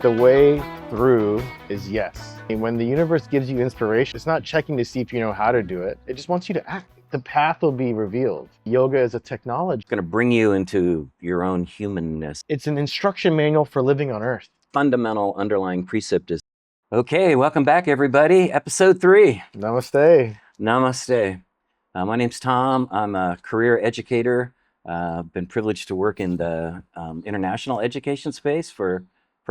The way through is yes. And when the universe gives you inspiration, it's not checking to see if you know how to do it. It just wants you to act. The path will be revealed. Yoga is a technology. Going to bring you into your own humanness. It's an instruction manual for living on Earth. Fundamental underlying precept is, okay, welcome back, everybody. Episode 3. Namaste. Namaste. My name's Tom. I'm a career educator. Been privileged to work in the international education space for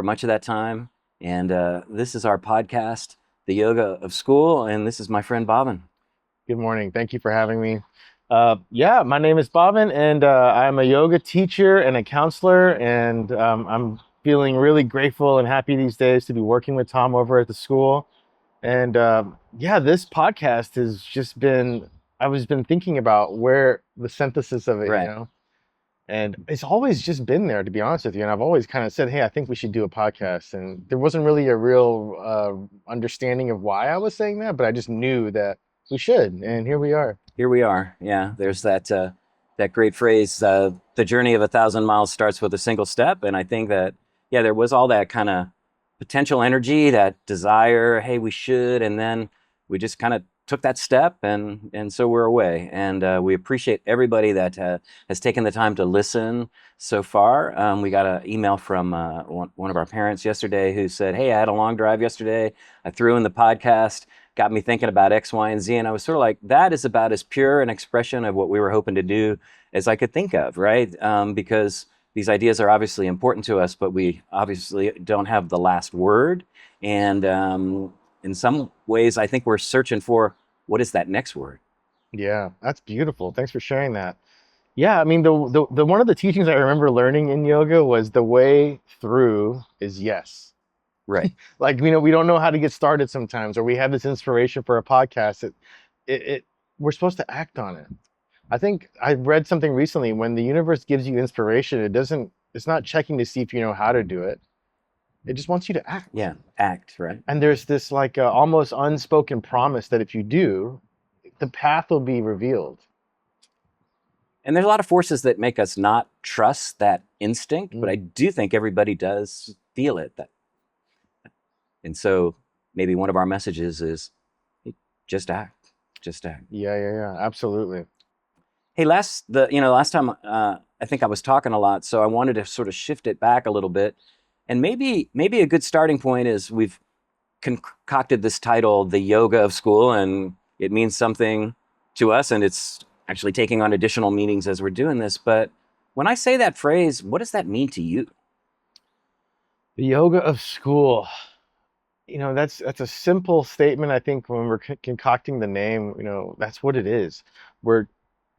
much of that time. And this is our podcast, The Yoga of School. And this is my friend Bhavin. Good morning. Thank you for having me. My name is Bhavin, and I'm a yoga teacher and a counselor, and I'm feeling really grateful and happy these days to be working with Tom over at the school. And this podcast has just been, I've been thinking about where the synthesis of it, Right. you know, and it's always just been there, to be honest with you. And I've always kind of said, hey, I think we should do a podcast. And there wasn't really a real understanding of why I was saying that, but I just knew that we should. And here we are. Here we are. Yeah, there's that great phrase, the journey of 1,000 miles starts with a single step. And I think that, there was all that kind of potential energy, that desire, hey, we should. And then we just kind of took that step, and so we're away. And we appreciate everybody that has taken the time to listen so far. We got an email from one of our parents yesterday who said, hey, I had a long drive yesterday. I threw in the podcast, got me thinking about X, Y, and Z. And I was sort of like, that is about as pure an expression of what we were hoping to do as I could think of, right? Because these ideas are obviously important to us, but we obviously don't have the last word. And in some ways, I think we're searching for, what is that next word? Yeah, that's beautiful. Thanks for sharing that. Yeah, I mean, the one of the teachings I remember learning in yoga was the way through is yes. Right. Like, we don't know how to get started sometimes, or we have this inspiration for a podcast. We're supposed to act on it. I think I read something recently, when the universe gives you inspiration, it's not checking to see if you know how to do it. It just wants you to act. Yeah, act, right? And there's this like almost unspoken promise that if you do, the path will be revealed. And there's a lot of forces that make us not trust that instinct, but I do think everybody does feel it. And so maybe one of our messages is, hey, just act, just act. Yeah, absolutely. Hey, last time I think I was talking a lot, so I wanted to sort of shift it back a little bit. And maybe a good starting point is, we've concocted this title, The Yoga of School, and it means something to us, and it's actually taking on additional meanings as we're doing this. But when I say that phrase, what does that mean to you? The yoga of school. That's a simple statement. I think when we're concocting the name, that's what it is.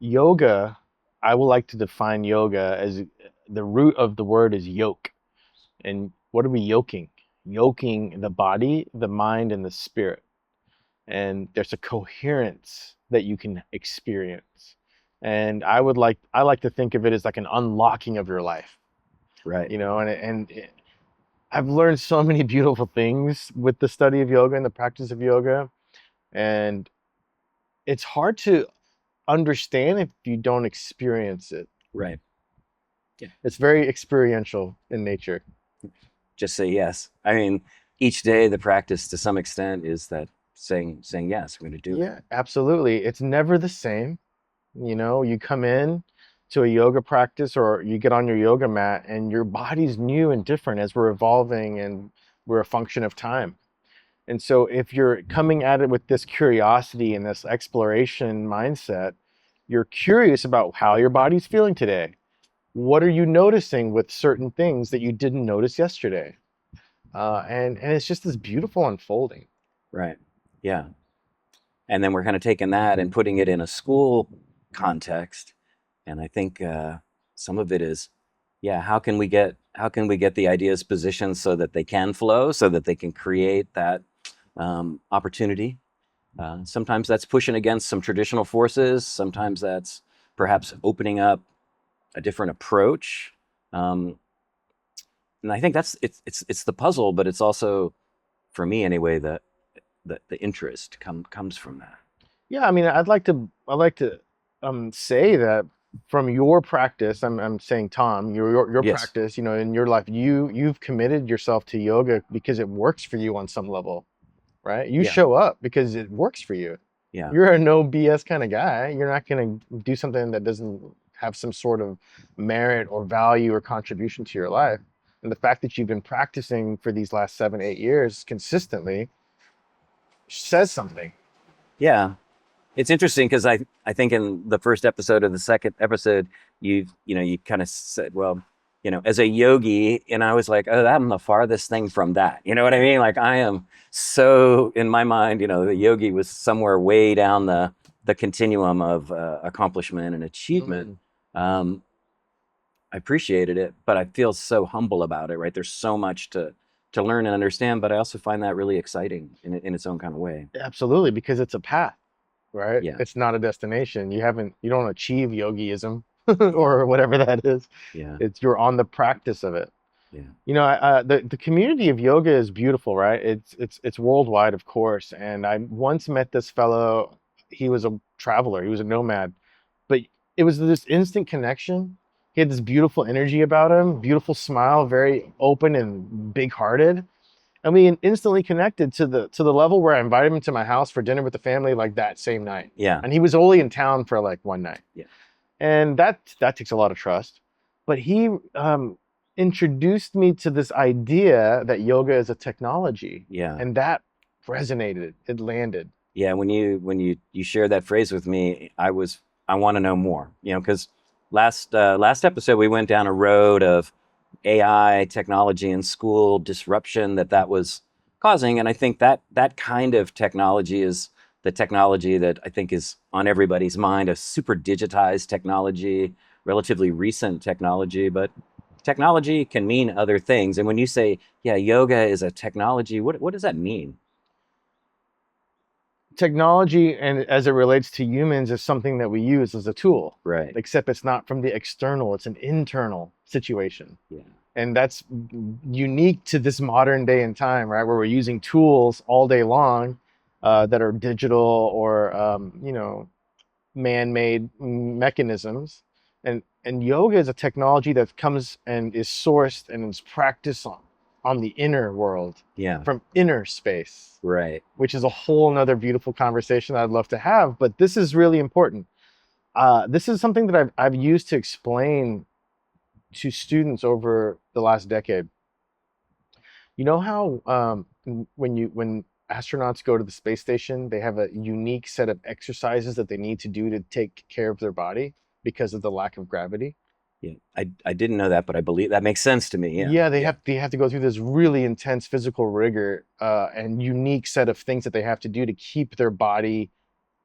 Yoga, I would like to define yoga as, the root of the word is yoke. And what are we yoking? Yoking the body, the mind, and the spirit. And there's a coherence that you can experience. And I like to think of it as like an unlocking of your life. Right. I've learned so many beautiful things with the study of yoga and the practice of yoga. And it's hard to understand if you don't experience it. Right. Yeah. It's very experiential in nature. Just say yes. I mean, each day the practice to some extent is that saying yes, I'm going to do it. Yeah, absolutely. It's never the same. You come in to a yoga practice, or you get on your yoga mat, and your body's new and different as we're evolving, and we're a function of time. And so if you're coming at it with this curiosity and this exploration mindset, you're curious about how your body's feeling today. What are you noticing with certain things that you didn't notice yesterday? And it's just this beautiful unfolding. Right. Yeah. And then we're kind of taking that and putting it in a school context. And I think some of it is, how can we get the ideas positioned so that they can flow, so that they can create that opportunity. Sometimes that's pushing against some traditional forces. Sometimes that's perhaps opening up a different approach. And I think it's the puzzle, but it's also, for me anyway, the interest comes from that. Yeah, I mean, I'd like to say that from your practice, I'm saying Tom, your Yes. practice, in your life, you've committed yourself to yoga because it works for you on some level, right? You Yeah. show up because it works for you. Yeah. You're a no BS kind of guy. You're not going to do something that doesn't have some sort of merit or value or contribution to your life. And the fact that you've been practicing for these last 7, 8 years consistently says something. Yeah. It's interesting because I think in the first episode of the second episode, you kind of said, well, as a yogi, and I was like, oh, I'm the farthest thing from that. You know what I mean? Like I am so in my mind, the yogi was somewhere way down the continuum of accomplishment and achievement. Mm, Um, I appreciated it, but I feel so humble about it. Right? There's so much to learn and understand, but I also find that really exciting in its own kind of way. absolutely, because it's a path, right? Yeah. It's not a destination. You don't achieve yogiism Yeah. or whatever that is. Yeah. You're on the practice of it. Yeah. The community of yoga is beautiful, right? It's worldwide, of course. And I once met this fellow. He was a traveler. He was a nomad, but it was this instant connection. He had this beautiful energy about him, beautiful smile, very open and big-hearted. And we instantly connected to the level where I invited him to my house for dinner with the family like that same night. Yeah. And he was only in town for like one night, Yeah. and that takes a lot of trust. But he introduced me to this idea that yoga is a technology, Yeah. and that resonated. It landed. Yeah. When you shared that phrase with me, I want to know more. Because last episode we went down a road of AI technology and school disruption that was causing, and I think that kind of technology is the technology that I think is on everybody's mind, a super digitized technology, relatively recent technology, but technology can mean other things. And when you say, yeah, yoga is a technology, what does that mean? Technology, and as it relates to humans, is something that we use as a tool, Right. except it's not from the external, it's an internal situation. Yeah. And that's unique to this modern day and time, right? Where we're using tools all day long that are digital or, man-made mechanisms. And yoga is a technology that comes and is sourced and is practiced on the inner world, Yeah. from inner space, Right. which is a whole nother beautiful conversation I'd love to have. But this is really important. This is something that I've used to explain to students over the last decade. You know how when astronauts go to the space station, they have a unique set of exercises that they need to do to take care of their body because of the lack of gravity? Yeah. I didn't know that, but I believe that makes sense to me. Yeah. Yeah, they Yeah. have to go through this really intense physical rigor and unique set of things that they have to do to keep their body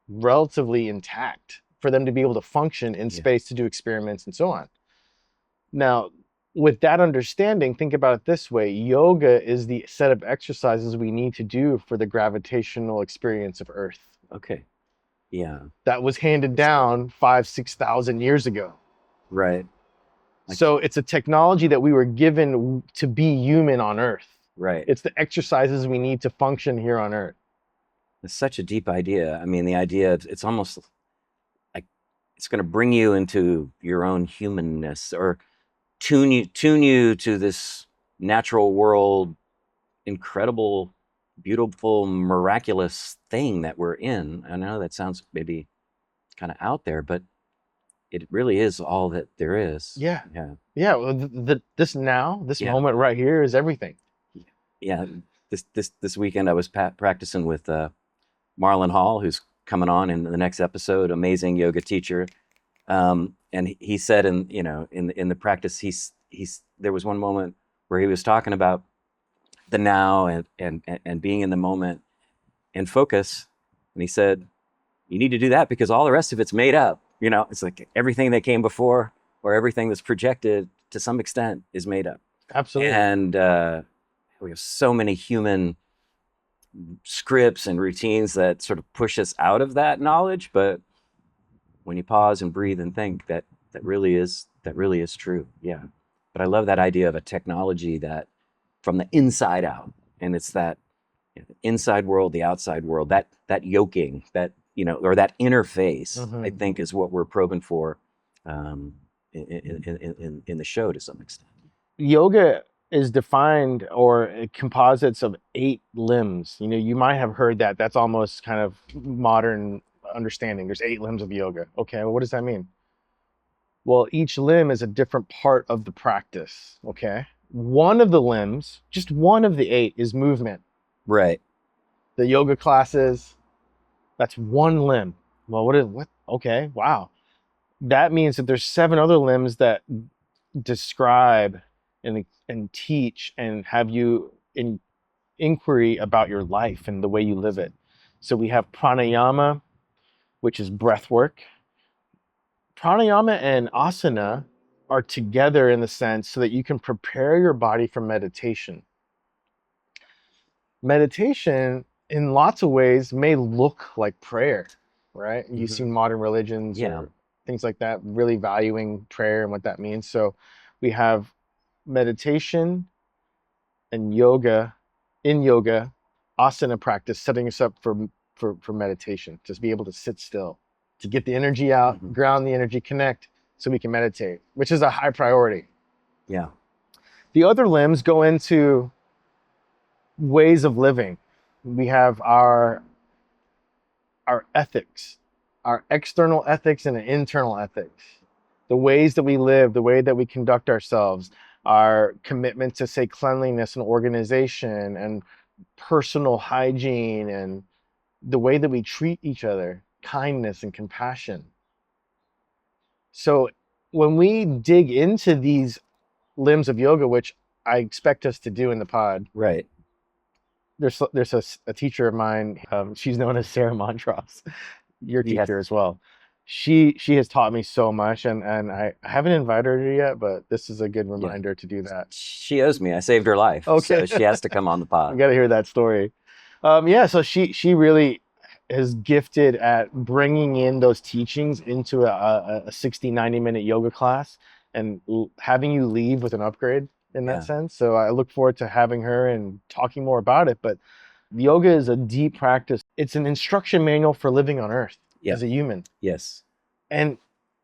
relatively intact for them to be able to function in Yeah. space to do experiments and so on. Now, with that understanding, think about it this way: yoga is the set of exercises we need to do for the gravitational experience of Earth Okay. Yeah. that was handed So, down 5, 6,000 years ago. right. Like, So it's a technology that we were given to be human on Earth. right. It's the exercises we need to function here on Earth. It's such a deep idea. I mean, the idea, it's almost like it's going to bring you into your own humanness or tune you to this natural world, incredible, beautiful, miraculous thing that we're in. I know that sounds maybe kind of out there, but it really is all that there is. Yeah, Yeah. yeah. Well, this Yeah. moment right here is everything. Yeah. This weekend I was practicing with Marlon Hall, who's coming on in the next episode, amazing yoga teacher. And he said, in the practice, there was one moment where he was talking about the now and being in the moment and focus. And he said, you need to do that because all the rest of it's made up. It's like everything that came before or everything that's projected to some extent is made up. Absolutely. And we have so many human scripts and routines that sort of push us out of that knowledge. But when you pause and breathe and think, that really is true. Yeah. But I love that idea of a technology that from the inside out, and it's that inside world, the outside world, that yoking, or that interface, I Hmm. think is what we're probing for um, in the show to some extent. Yoga is defined or it composites of 8 limbs. You might have heard that. That's almost kind of modern understanding. There's 8 limbs of yoga. Okay, well, what does that mean? Well, each limb is a different part of the practice. Okay, one of the limbs, just one of the 8, is movement. Right. The yoga classes, that's one limb. Well, what? Okay, wow. That means that there's 7 other limbs that describe and teach and have you in inquiry about your life and the way you live it. So we have pranayama, which is breath work. Pranayama and asana are together in the sense so that you can prepare your body for meditation. Meditation, in lots of ways, may look like prayer, right? You've Hmm. seen modern religions Yeah. or things like that really valuing prayer and what that means. So we have meditation and yoga, in yoga, asana practice, setting us up for meditation, just be able to sit still, to get the energy out, Hmm. ground the energy, connect, so we can meditate, which is a high priority. Yeah. The other limbs go into ways of living. We have our ethics, our external ethics and internal ethics, the ways that we live, the way that we conduct ourselves, our commitment to, say, cleanliness and organization and personal hygiene, and the way that we treat each other, kindness and compassion. So when we dig into these limbs of yoga, which I expect us to do in the pod, Right. there's a teacher of mine. She's known as Sarah Montross, your Yes. teacher as well. She has taught me so much, and I haven't invited her yet, but this is a good Yeah. reminder to do that. She owes me. I saved her life, Okay, so she has to come on the I pod. got to hear that story. Yeah, so she really is gifted at bringing in those teachings into a 60-90 minute yoga class and having you leave with an upgrade in that Yeah. sense. So I look forward to having her and talking more about it. But yoga is a deep practice. It's an instruction manual for living on earth Yeah. as a human. Yes. And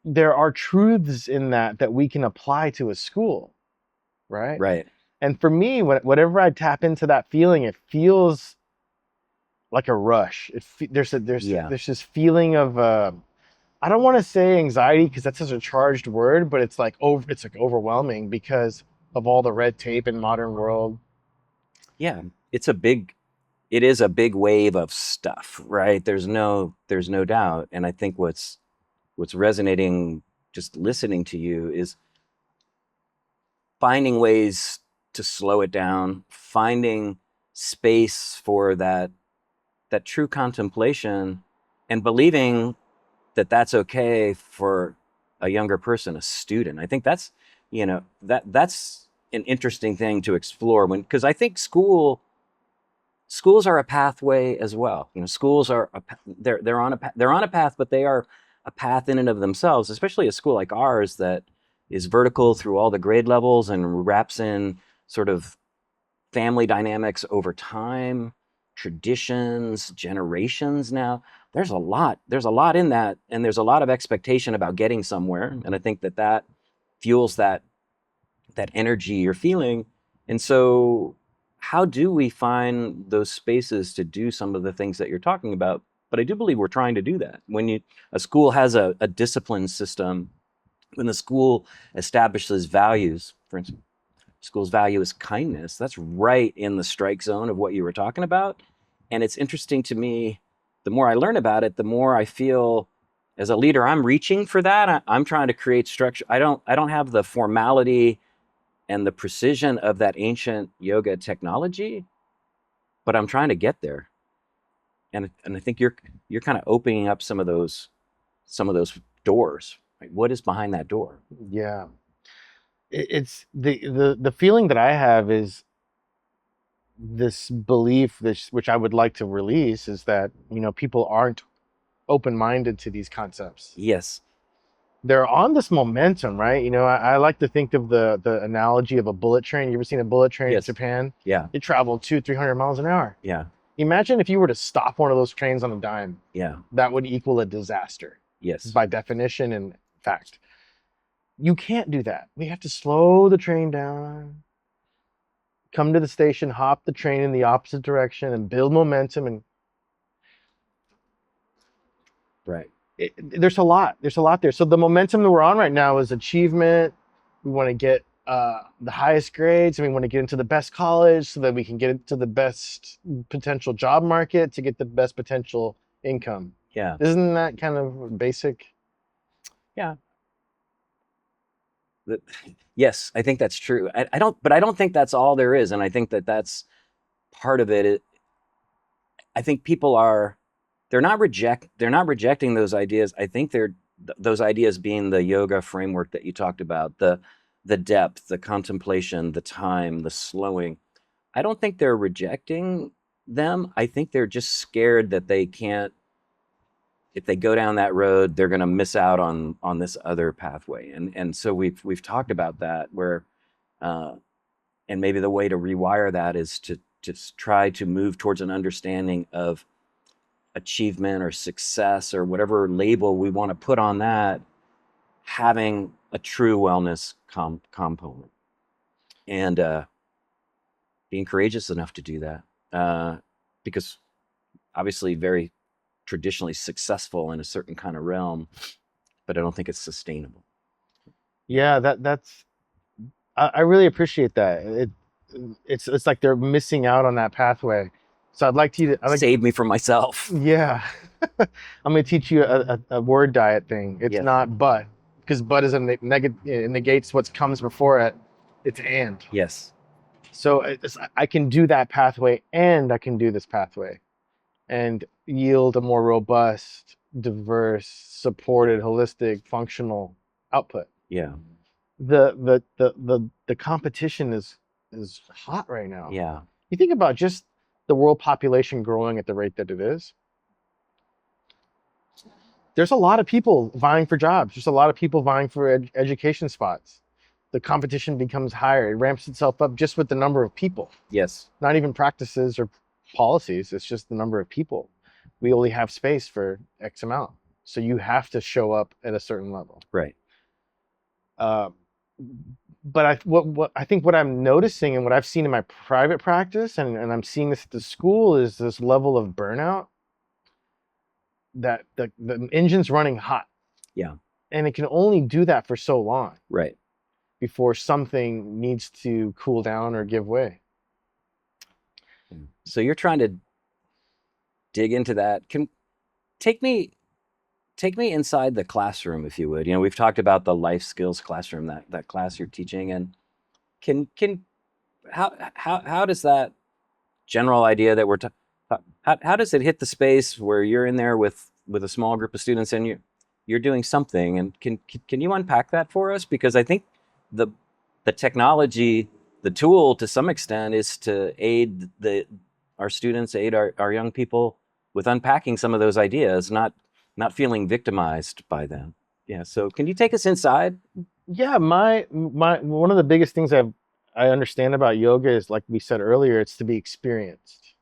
there are truths in that we can apply to a school, right? Right. And for me, whatever I tap into that feeling, it feels like a rush. Yeah. There's this feeling of I don't want to say anxiety because that's such a charged word, but it's like overwhelming because of all the red tape in modern world. Yeah. It's a big. It is a big wave of stuff, right? There's no doubt. And I think what's resonating just listening to you is finding ways to slow it down, finding space for that true contemplation, and believing that that's okay for a younger person, a student. I think that's that's an interesting thing to explore when, because I think schools are a pathway as well. Schools are they're on a path, but they are a path in and of themselves. Especially a school like ours that is vertical through all the grade levels and wraps in sort of family dynamics over time, traditions, generations. Now there's a lot in that, and there's a lot of expectation about getting somewhere, and I think that fuels that energy you're feeling. And so, how do we find those spaces to do some of the things that you're talking about? But I do believe we're trying to do that. When a school has a discipline system, when the school establishes values, for instance, school's value is kindness. That's right in the strike zone of what you were talking about. And it's interesting to me, the more I learn about it, the more I feel as a leader, I'm reaching for that. I'm trying to create structure. I don't have the formality and the precision of that ancient yoga technology, but I'm trying to get there. And I think you're kind of opening up some of those doors. Right? What is behind that door? Yeah, it's the feeling that I have is this belief, this which I would like to release, is that people aren't open-minded to these concepts. Yes. They're on this momentum, right? I like to think of the analogy of a bullet train. You ever seen a bullet train in Yes. Japan? Yeah. It traveled 200-300 miles an hour. Yeah. Imagine if you were to stop one of those trains on a dime. Yeah. That would equal a disaster Yes. by definition and fact. You can't do that. We have to slow the train down, come to the station, hop the train in the opposite direction, and build momentum. And Right. there's a lot. There's a lot there. So the momentum that we're on right now is achievement. We want to get the highest grades, and we want to get into the best college so that we can get into the best potential job market to get the best potential income. Yeah. Isn't that kind of basic? Yeah. That- yes, I think that's true. But I don't think that's all there is. And I think that that's part of it. I think people are, they're not rejecting those ideas. I think those ideas being the yoga framework that you talked about, the depth, the contemplation, the time, the slowing. I don't think they're rejecting them. I think they're just scared that they can't, if they go down that road, they're going to miss out on this other pathway. And so we've talked about that where, uh, and maybe the way to rewire that is to just try to move towards an understanding of achievement or success or whatever label we want to put on that, having a true wellness component, and being courageous enough to do that, because obviously very traditionally successful in a certain kind of realm, but I don't think it's sustainable. Yeah, that's I really appreciate that. It's like they're missing out on that pathway. So I'd like to, I like, Save me from myself. yeah. I'm gonna teach you a word diet thing. It's Yes. not but, because but is a negative, it negates what comes before it. It's and. Yes. So I can do that pathway and I can do this pathway and yield a more robust, diverse, supported, holistic, functional output. Yeah. The competition is hot right now. Yeah. You think about just the world population growing at the rate that it is. There's a lot of people vying for jobs. There's a lot of people vying for education spots. The competition becomes higher. It ramps itself up just with the number of people, Yes. not even practices or policies. It's just the number of people. We only have space for X amount. So you have to show up at a certain level. Right. Uh, but what I think what I'm noticing and what I've seen in my private practice and I'm seeing this at the school is this level of burnout that the engine's running hot. Yeah. And it can only do that for so long Right. before something needs to cool down or give way. So you're trying to dig into that. Can take me take me inside the classroom, if you would. You know, we've talked about the life skills classroom, that class you're teaching, and can how does that general idea that how does it hit the space where you're in there with a small group of students and you're doing something, and can you unpack that for us? Because I think the the technology, the tool to some extent is to aid our students, aid our young people with unpacking some of those ideas, not feeling victimized by them. Yeah. So can you take us inside? Yeah, my one of the biggest things I understand about yoga is, like we said earlier, it's to be experienced.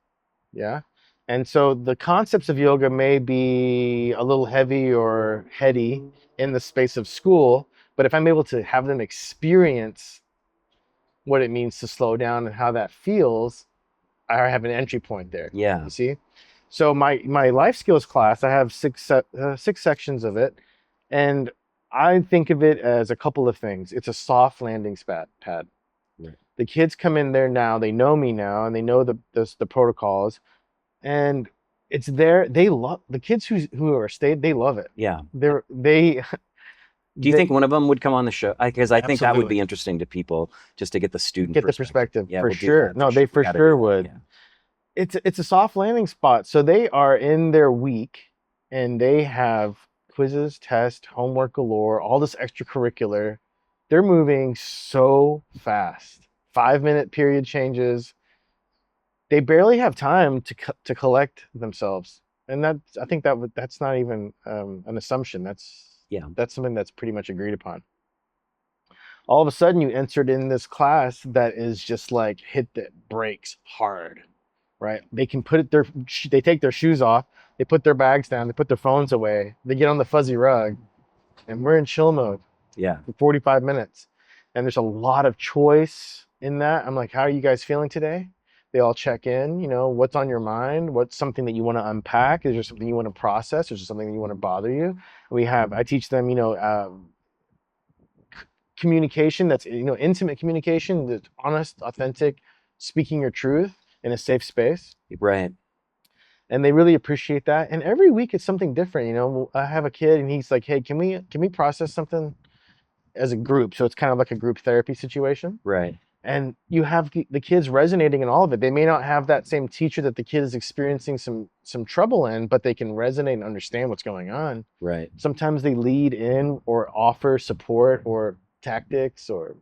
Yeah. And so the concepts of yoga may be a little heavy or heady in the space of school, but if I'm able to have them experience what it means to slow down and how that feels, I have an entry point there. Yeah. You see? So my life skills class, I have six sections of it, and I think of it as a couple of things. It's a soft landing pad. Right. The kids come in there now, they know me now, and they know the protocols, and it's there. They love the kids who are stayed. They love it. Yeah. They Do you think one of them would come on the show? Because I think that would Absolutely. be interesting to people, just to get the student get the perspective Yeah, for we'll do sure. that. No, they for We gotta sure do that. would. Yeah. It's a soft landing spot. So they are in their week and they have quizzes, tests, homework galore, all this extracurricular. They're moving so fast. 5 minute period changes. They barely have time to collect themselves. And I think that's not even an assumption. Yeah. That's something that's pretty much agreed upon. All of a sudden you entered in this class that is just like hit the brakes hard, right? They can they take their shoes off, they put their bags down, they put their phones away, they get on the fuzzy rug, and we're in chill mode. Yeah. for 45 minutes. And there's a lot of choice in that. I'm like, how are you guys feeling today? They all check in, what's on your mind? What's something that you want to unpack? Is there something you want to process? Is there something that you want to bother you? I teach them, communication that's, intimate communication, that's honest, authentic, speaking your truth in a safe space. Right. And they really appreciate that. And every week it's something different. I have a kid and he's like, hey, can we process something as a group? So it's kind of like a group therapy situation. Right. And you have the kids resonating in all of it. They may not have that same teacher that the kid is experiencing some trouble in, but they can resonate and understand what's going on. Right. Sometimes they lead in or offer support or tactics or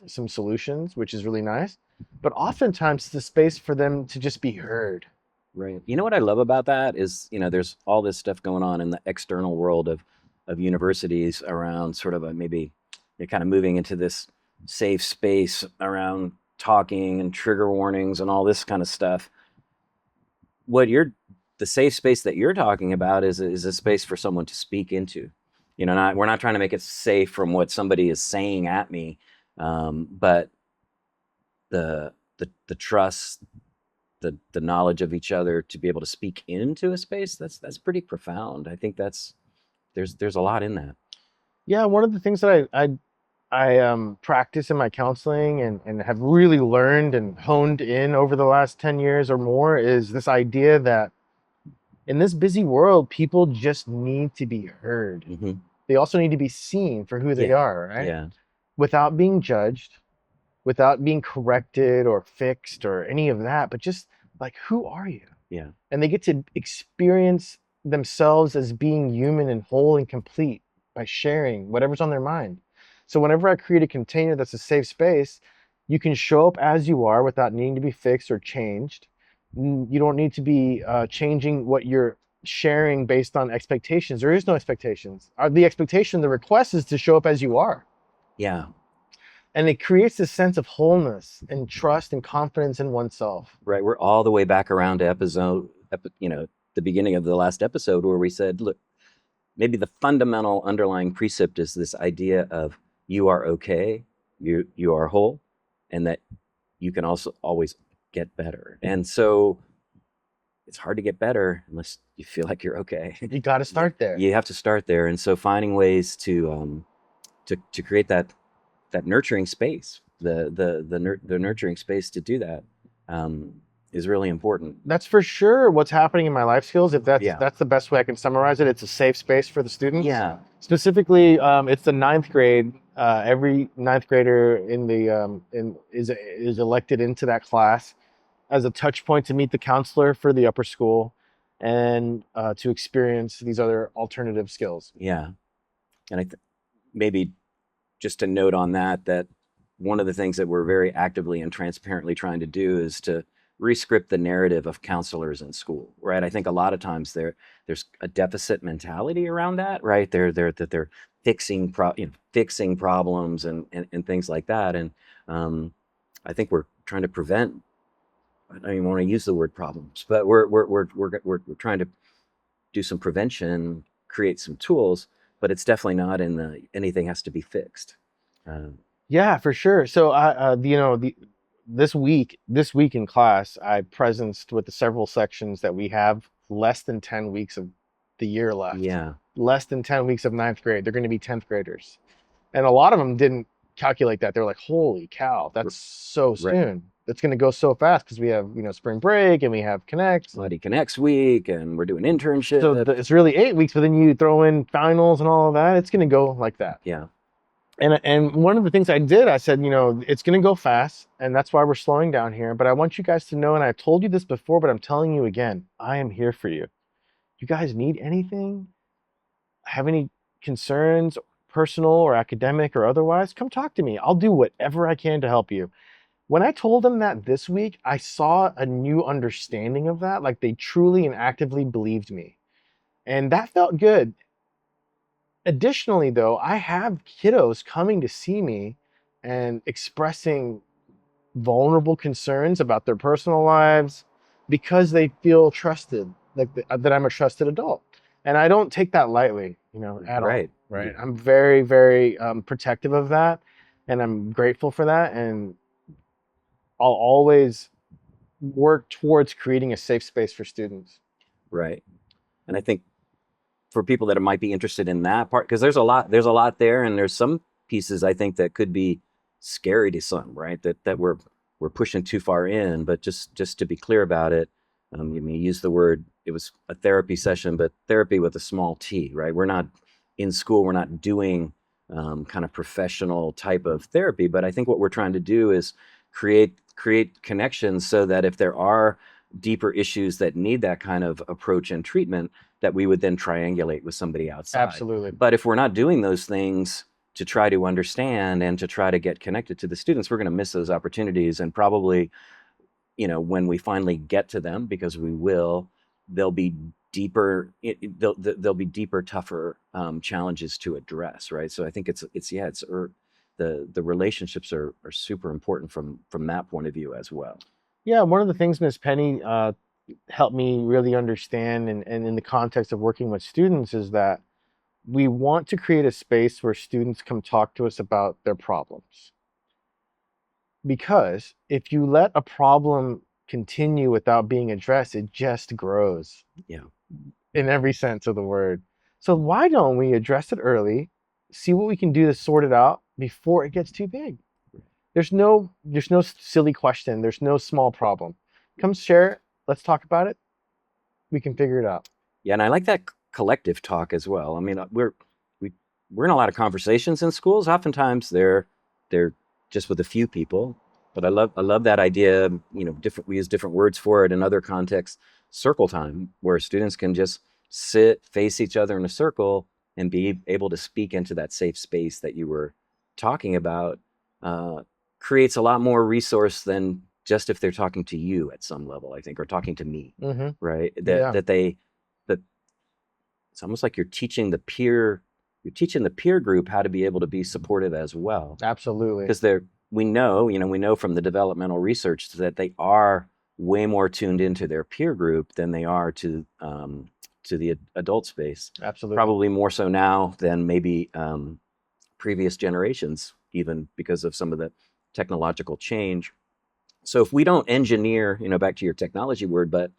some solutions, which is really nice. But oftentimes it's a space for them to just be heard. Right. You know what I love about that is, there's all this stuff going on in the external world of universities around sort of maybe you're kind of moving into this safe space around talking and trigger warnings and all this kind of stuff. What the safe space that you're talking about is a space for someone to speak into. We're not trying to make it safe from what somebody is saying at me, but the trust, the knowledge of each other to be able to speak into a space, that's pretty profound. I think there's a lot in that. Yeah, one of the things that I practice in my counseling and have really learned and honed in over the last 10 years or more is this idea that in this busy world, people just need to be heard. Mm-hmm. They also need to be seen for who they Yeah. are, right? Yeah. Without being judged, without being corrected or fixed or any of that, but just like, who are you? Yeah. And they get to experience themselves as being human and whole and complete by sharing whatever's on their mind. So whenever I create a container that's a safe space, you can show up as you are without needing to be fixed or changed. You don't need to be changing what you're sharing based on expectations. There is no expectations. The expectation, the request is to show up as you are. Yeah. And it creates this sense of wholeness and trust and confidence in oneself. Right. We're all the way back around to the beginning of the last episode where we said, look, maybe the fundamental underlying precept is this idea of you are okay, you are whole, and that you can also always get better. And so it's hard to get better unless you feel like you're okay. You got to start there. You have to start there. And so finding ways to create that nurturing space, the nurturing space to do that, is really important. That's for sure what's happening in my life skills. If Yeah. that's the best way I can summarize it, it's a safe space for the students. Yeah. Specifically, it's the ninth grade. Every ninth grader is elected into that class as a touch point to meet the counselor for the upper school and to experience these other alternative skills. Yeah. And maybe just a note on that one of the things that we're very actively and transparently trying to do is to rescript the narrative of counselors in school, right? I think a lot of times there's a deficit mentality around that, right? They're fixing problems and things like that. And I think we're trying to prevent. I don't even want to use the word problems, but we're trying to do some prevention, create some tools, but it's definitely not in anything has to be fixed. Yeah, for sure. So this week in class, I presenced with the several sections that we have less than 10 weeks of the year left. Yeah. Less than 10 weeks of ninth grade. They're going to be 10th graders. And a lot of them didn't calculate that. They were like, holy cow, that's so Right. soon. It's going to go so fast because we have, spring break and we have Connect. Buddy Connects week, and we're doing internship. So it's really 8 weeks, but then you throw in finals and all of that. It's going to go like that. Yeah. And one of the things I did, I said, it's going to go fast, and that's why we're slowing down here. But I want you guys to know, and I've told you this before, but I'm telling you again, I am here for you. You guys need anything? Have any concerns, personal or academic or otherwise? Come talk to me. I'll do whatever I can to help you. When I told them that this week, I saw a new understanding of that. Like they truly and actively believed me. And that felt good. Additionally, though, I have kiddos coming to see me and expressing vulnerable concerns about their personal lives because they feel trusted, like that I'm a trusted adult. And I don't take that lightly, at all, Right. right? I'm very, very protective of that, and I'm grateful for that. And I'll always work towards creating a safe space for students. Right. And I think for people that might be interested in that part, because there's a lot there, and there's some pieces I think that could be scary to some, right? That we're pushing too far in. But just to be clear about it, you use the word, it was a therapy session, but therapy with a small t, right? We're not in school, we're not doing kind of professional type of therapy, but I think what we're trying to do is create connections so that if there are deeper issues that need that kind of approach and treatment, that we would then triangulate with somebody outside. Absolutely. But if we're not doing those things to try to understand and to try to get connected to the students, we're going to miss those opportunities. And probably, when we finally get to them, because we will, they'll be deeper. There'll be deeper, tougher challenges to address, right? So I think the relationships are super important from that point of view as well. Yeah, one of the things Miss Penny helped me really understand, and in the context of working with students, is that we want to create a space where students come talk to us about their problems. Because if you let a problem continue without being addressed, it just grows Yeah. in every sense of the word. So why don't we address it early, see what we can do to sort it out before it gets too big? There's no silly question. There's no small problem. Come share it. Let's talk about it. We can figure it out. Yeah, and I like that collective talk as well. I mean, we we're in a lot of conversations in schools. Oftentimes they're just with a few people, but I love that idea. Different, we use different words for it in other contexts. Circle time, where students can just sit, face each other in a circle, and be able to speak into that safe space that you were talking about. Uh, Creates a lot more resource than just if they're talking to you at some level, I think, or talking to me, Mm-hmm. right? That Yeah, that they that it's almost like you're teaching the peer group how to be able to be supportive as well, absolutely. because we know from the developmental research that they are way more tuned into their peer group than they are to the adult space. Absolutely. Probably more so now than maybe previous generations, even because of some of the technological change. So if we don't engineer, back to your technology word, but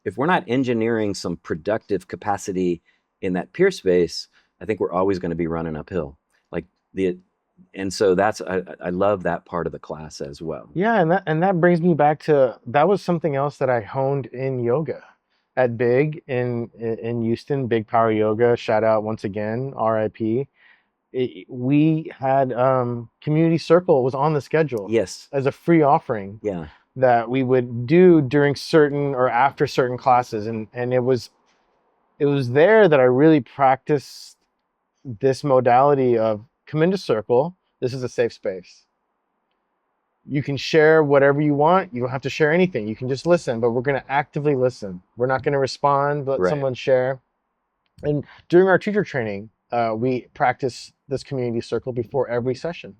if we're not engineering some productive capacity in that peer space, I think we're always going to be running uphill. Like the, and so I love that part of the class as well. Yeah, and that brings me back to that was something else that I honed in yoga at Big in Houston, Big Power Yoga. Shout out once again, RIP. We had community circle was on the schedule Yes. as a free offering Yeah. that we would do during certain or after certain classes, and it was there that I really practiced this modality of come into circle. This is a safe space. You can share whatever you want. You don't have to share anything. You can just listen, but we're going to actively listen. We're not going to respond, let Right. someone share. And during our teacher training, we practice this community circle before every session.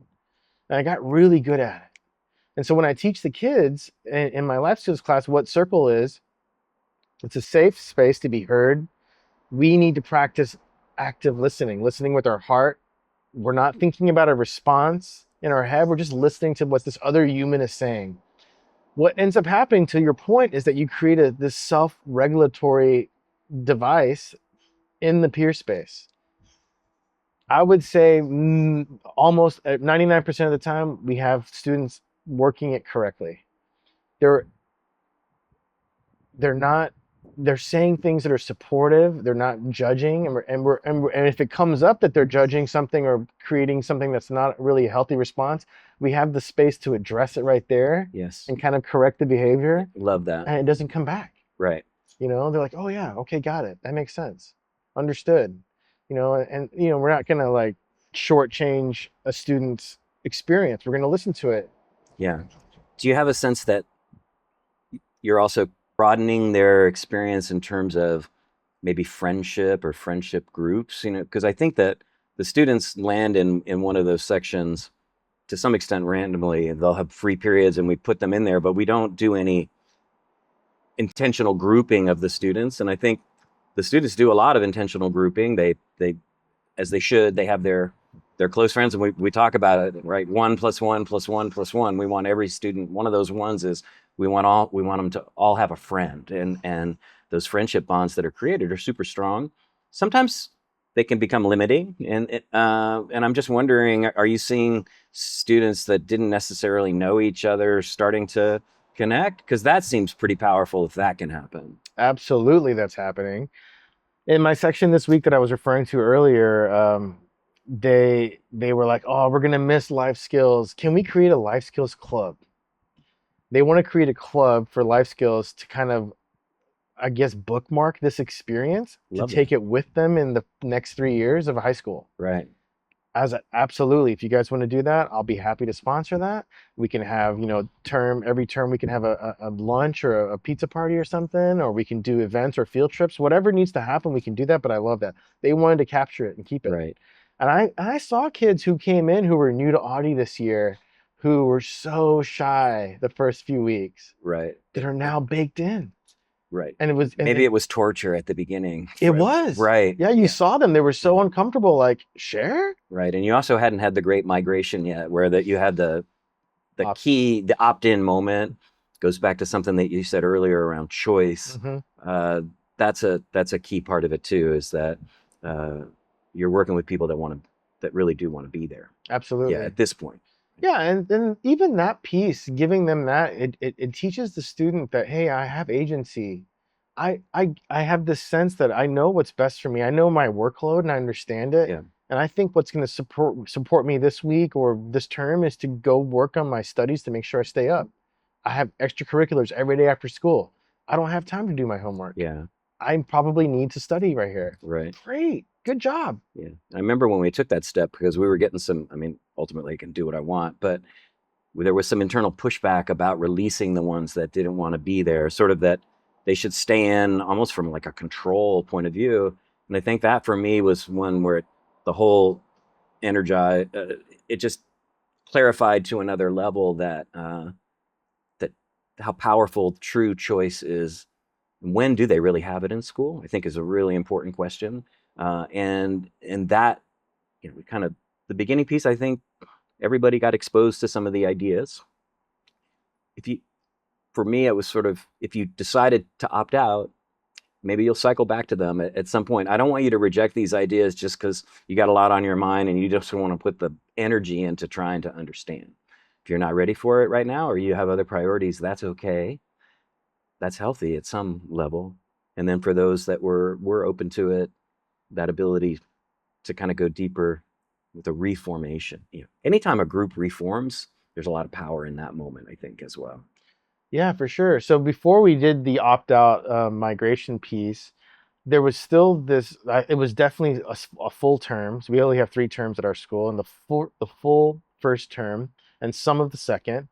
And I got really good at it. And so when I teach the kids in my life skills class what circle is, it's a safe space to be heard. We need to practice active listening, listening with our heart. We're not thinking about a response in our head. We're just listening to what this other human is saying. What ends up happening, to your point, is that you create this self-regulatory device in the peer space. I would say almost 99% of the time we have students working it correctly. They're they're not they're saying things that are supportive. They're not judging, and if it comes up that they're judging something or creating something that's not really a healthy response, we have the space to address it right there Yes. and kind of correct the behavior, Love that. and it doesn't come back. Right. They're like, oh yeah, okay, got it, that makes sense, understood. And we're not gonna like shortchange a student's experience. We're gonna listen to it. Yeah. Do you have a sense that you're also broadening their experience in terms of maybe friendship or friendship groups? Because I think that the students land in one of those sections to some extent randomly. They'll have free periods and we put them in there, but we don't do any intentional grouping of the students. And I think the students do a lot of intentional grouping. They as they should. They have their close friends, and we talk about it, right? 1+1+1+1. We want every student. One of those ones is we want them to all have a friend, and those friendship bonds that are created are super strong. Sometimes they can become limiting, and I'm just wondering, are you seeing students that didn't necessarily know each other starting to connect? Because that seems pretty powerful if that can happen. Absolutely, that's happening. In my section this week that I was referring to earlier, they were like, "Oh, we're gonna miss life skills. Can we create a life skills club?" They want to create a club for life skills to kind of, I guess, bookmark this experience to Love take that. it with them in the next 3 years of high school. Right. Absolutely, if you guys want to do that, I'll be happy to sponsor that. We can have, every term we can have a lunch or a pizza party or something, or we can do events or field trips. Whatever needs to happen, we can do that. But I love that they wanted to capture it and keep it. Right. And I saw kids who came in who were new to Audi this year, who were so shy the first few weeks, Right. that are now baked in. Right. And it was Maybe it was torture at the beginning. it was. Right. Yeah, you Yeah. saw them. They were so Yeah. uncomfortable. Like, share? Right. And you also hadn't had the great migration yet, where that you had the Opt. key, the opt-in moment. Goes back to something that you said earlier around choice. Hmm. That's a key part of it too, is that uh, you're working with people that really do want to be there. Yeah, Absolutely. at this point. Yeah, and even that piece, giving them that, it teaches the student that, hey, I have agency. I have this sense that I know what's best for me. I know my workload and I understand it. Yeah. And I think what's going to support me this week or this term is to go work on my studies to make sure I stay up. I have extracurriculars every day after school. I don't have time to do my homework. Yeah. I probably need to study right here. Right. Great. Good job. Yeah. I remember when we took that step, because we were getting some, I mean, ultimately I can do what I want, but there was some internal pushback about releasing the ones that didn't want to be there, sort of that they should stay in almost from like a control point of view. And I think that for me was one where the whole energize, it just clarified to another level that how powerful true choice is. When do they really have it in school? I think is a really important question. And that, we kind of, the beginning piece, I think everybody got exposed to some of the ideas. If you, for me, it was sort of, if you decided to opt out, maybe you'll cycle back to them at some point. I don't want you to reject these ideas just because you got a lot on your mind and you just want to put the energy into trying to understand. If you're not ready for it right now, or you have other priorities, that's okay. That's healthy at some level. And then for those that were open to it, that ability to kind of go deeper with a reformation. Anytime a group reforms, there's a lot of power in that moment, I think, as well. Yeah, for sure. So before we did the opt-out migration piece, there was still this. It was definitely a full term. So we only have 3 terms at our school, and the full first term and some of the second.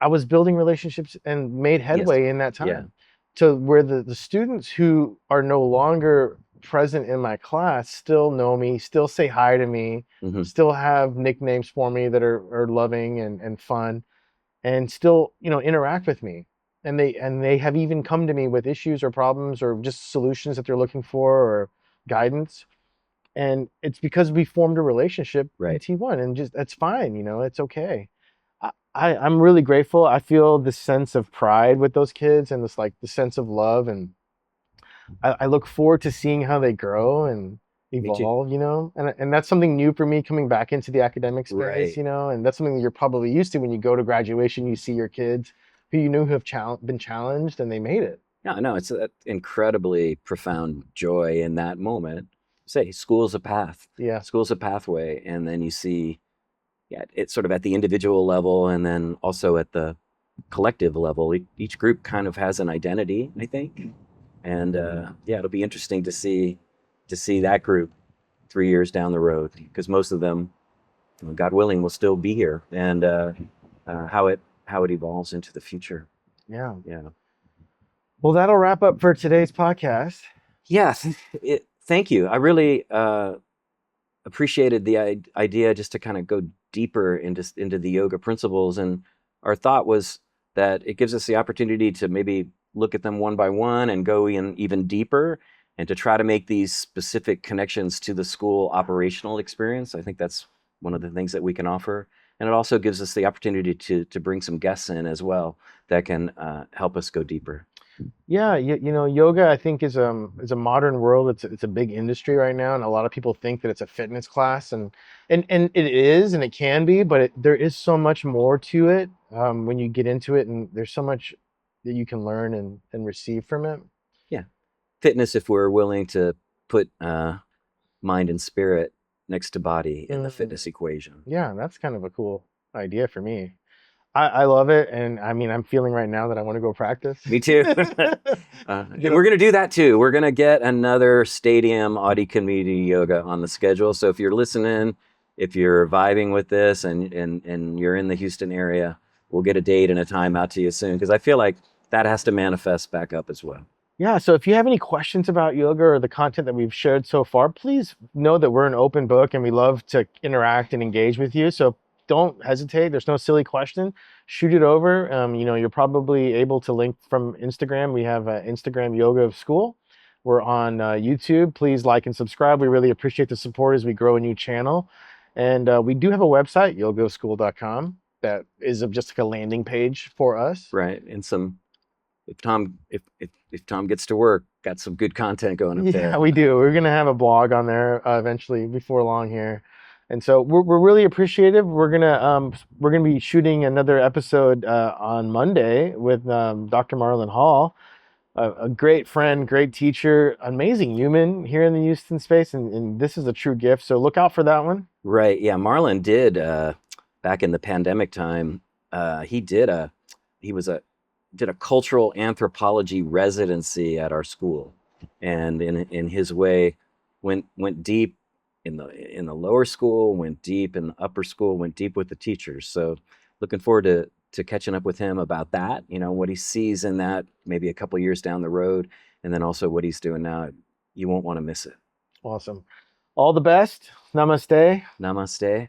I was building relationships and made Yes. headway in that Yeah. time, to where the students who are no longer present in my class still know me, still say hi to me, Hmm. still have nicknames for me that are loving and fun, and still interact with me, and they have even come to me with issues or problems or just solutions that they're looking for or guidance. And it's because we formed a relationship in Right. T1, and just that's fine, it's okay. I'm really grateful. I feel this sense of pride with those kids and this, like, the sense of love, and I look forward to seeing how they grow and Me too. evolve, and that's something new for me coming back into the academic space, Right. and that's something that you're probably used to when you go to graduation. You see your kids who you knew who have been challenged and they made it. Yeah, no, it's an incredibly profound joy in that moment. Say, school's a path, Yeah, school's a pathway, and then you see, yeah, it's sort of at the individual level, and then also at the collective level. Each group kind of has an identity, I think, and yeah, it'll be interesting to see that group 3 years down the road, because most of them, God willing, will still be here, and how it evolves into the future. yeah. Yeah. Well, that'll wrap up for today's podcast. Yeah, thank you. I really appreciated the idea just to kind of go deeper into the yoga principles, and our thought was that it gives us the opportunity to maybe look at them one by one and go in even deeper. and to try to make these specific connections to the school operational experience. I think that's one of the things that we can offer. And it also gives us the opportunity to bring some guests in as well that can help us go deeper. Yeah, yoga I think is a modern world. It's a big industry right now, and a lot of people think that it's a fitness class, and it is, and it can be, but there is so much more to it when you get into it, and there's so much that you can learn and receive from it. Yeah, fitness if we're willing to put mind and spirit next to body in the Mm, fitness equation. yeah, that's kind of a cool idea for me. I love it, and I mean, I'm feeling right now that I want to go practice. Me too. Get And up. we're going to do that too. We're going to get another stadium Audi community yoga on the schedule. So if you're listening, if you're vibing with this and you're in the Houston area, we'll get a date and a time out to you soon because I feel like that has to manifest back up as well. Yeah, so if you have any questions about yoga or the content that we've shared so far, please know that we're an open book and we love to interact and engage with you. So don't hesitate. There's no silly question. Shoot it over. You're probably able to link from Instagram. We have Instagram Yoga of School. We're on YouTube. Please like and subscribe. We really appreciate the support as we grow a new channel. And we do have a website, yogaofschool.com, that is just like a landing page for us. Right. And some if Tom gets to work, got some good content going up Yeah, there. we do. We're gonna have a blog on there eventually before long here, and so we're really appreciative. We're gonna be shooting another episode on Monday with Dr. Marlon Hall, a great friend, great teacher, amazing human here in the Houston space, and this is a true gift. So look out for that one. Right. Yeah. Marlon did back in the pandemic time. He did he was a did a cultural anthropology residency at our school, and in his way went deep in the lower school, went deep in the upper school, went deep with the teachers. So looking forward to catching up with him about that. You know what he sees in that maybe a couple years down the road, and then also what he's doing now. You won't want to miss it. Awesome. All the best. Namaste. Namaste.